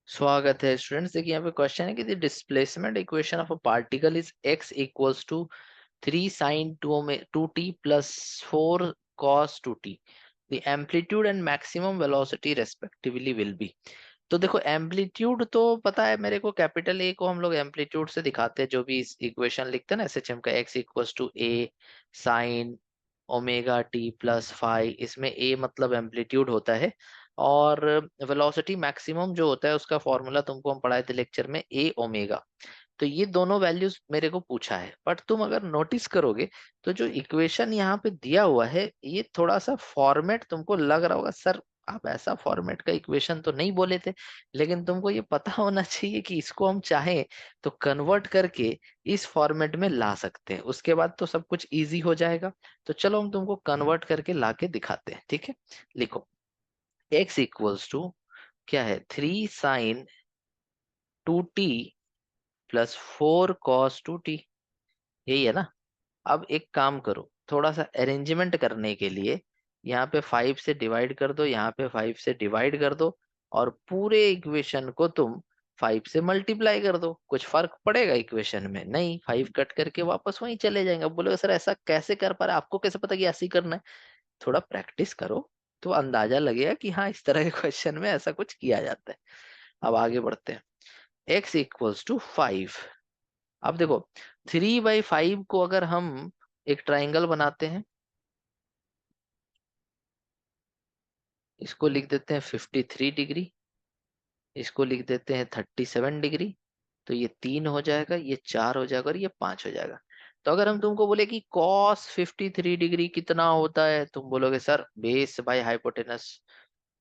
स्वागत है स्टूडेंट्स। देखिए यहाँ पे क्वेश्चन है कि the displacement equation of a particle is x equals to 3 sin 2t plus 4 cos 2t। The amplitude and maximum velocity respectively will be. तो देखो एम्पलीट्यूड तो पता है मेरे को, कैपिटल ए को हम लोग एम्पलीट्यूड से दिखाते हैं। जो भी इस इक्वेशन लिखते हैं ना एसएचएम का, x equals to a sine omega T plus phi, इसमें a मतलब एम्पलीट्यूड होता है। और वेलोसिटी मैक्सिमम जो होता है उसका फॉर्मूला तुमको हम पढ़ाए थे लेक्चर में, a ओमेगा। तो ये दोनों वैल्यूज मेरे को पूछा है, बट तुम अगर नोटिस करोगे तो जो इक्वेशन यहाँ पे दिया हुआ है ये थोड़ा सा फॉर्मेट तुमको लग रहा होगा, सर आप ऐसा फॉर्मेट का इक्वेशन तो नहीं बोले थे। लेकिन तुमको ये पता होना चाहिए कि इसको हम चाहें तो कन्वर्ट करके इस फॉर्मेट में ला सकते हैं, उसके बाद तो सब कुछ इजी हो जाएगा। तो चलो हम तुमको कन्वर्ट करके लाके दिखाते हैं, ठीक है। लिखो x इक्वल्स टू क्या है, 3 sin 2t plus 4 cos 2t, यही है ना। अब एक काम करो, थोड़ा सा अरेंजमेंट करने के लिए यहाँ पे 5 से डिवाइड कर दो, यहाँ पे 5 से डिवाइड कर दो, और पूरे इक्वेशन को तुम 5 से मल्टीप्लाई कर दो। कुछ फर्क पड़ेगा इक्वेशन में? नहीं, 5 कट करके वापस वहीं चले जाएंगे। अब बोलोगे सर ऐसा कैसे कर पा रहे, आपको कैसे पता कि ऐसे ही करना है? थोड़ा प्रैक्टिस करो तो अंदाजा लगेगा कि हाँ इस तरह के क्वेश्चन में ऐसा कुछ किया जाता है। अब आगे बढ़ते हैं। x equals to 5। अब देखो 3/5 को अगर हम एक ट्राइंगल बनाते हैं, इसको लिख देते हैं 53 डिग्री, इसको लिख देते हैं 37 डिग्री। तो ये 3 हो जाएगा, ये 4 हो जाएगा, और ये 5 हो जाएगा। तो अगर हम तुमको बोले कि cos 53 डिग्री कितना होता है, तुम बोलोगे sir base by hypotenuse.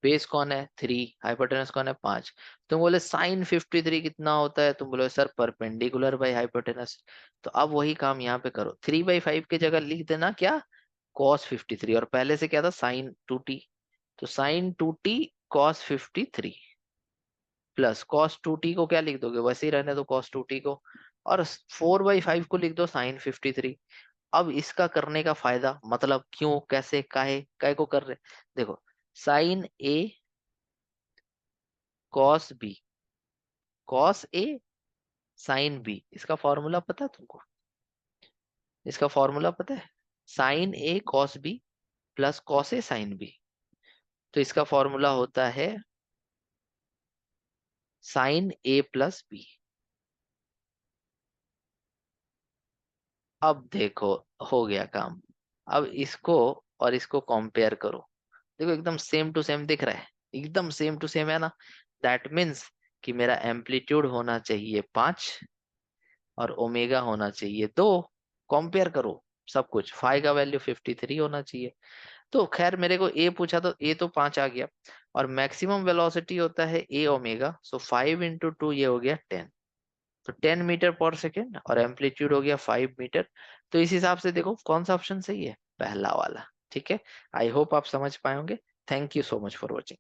Base कौन है? 3, हाइपोटेनस कौन है? 5। तुम बोले साइन 53 कितना होता है, तुम बोलोगे सर परपेंडिकुलर बाय हाइपोटेनस। तो अब वही काम यहाँ पे करो, 3/5 की जगह लिख देना क्या, cos 53, और पहले से क्या था, sin 2t। तो sin 2t cos 53 plus cos 2t को क्या लिख दोगे, वैसे ही रहने दो cos 2t को, और 4/5 को लिख दो sin 53। अब इसका करने का फायदा, मतलब क्यों, कैसे, काहे काहे को कर रहे, देखो sign A cos B, cos A sine B, इसका फॉर्मूला पता है तुमको? इसका फॉर्मूला पता है? Sign A cos B plus cos A sine B. तो इसका फॉर्मूला होता है साइन ए प्लस बी। अब देखो हो गया काम। अब इसको और इसको कंपेयर करो, देखो एकदम सेम टू सेम दिख रहा है, एकदम सेम टू सेम है ना। दैट मीन्स कि मेरा एम्पलीट्यूड होना चाहिए 5 और ओमेगा होना चाहिए 2। कंपेयर करो सब कुछ, फाई का वैल्यू 53 होना चाहिए। तो खैर मेरे को ए पूछा तो ए तो 5 आ गया, और मैक्सिमम वेलोसिटी होता है ए ओमेगा, सो 5 × 2 ये हो गया 10। तो 10 मीटर पर सेकेंड, और एम्पलीट्यूड हो गया 5 मीटर। तो इस हिसाब से देखो कौन सा ऑप्शन सही है, पहला वाला। ठीक है, आई होप आप समझ पाए होंगे। Thank you so much for watching.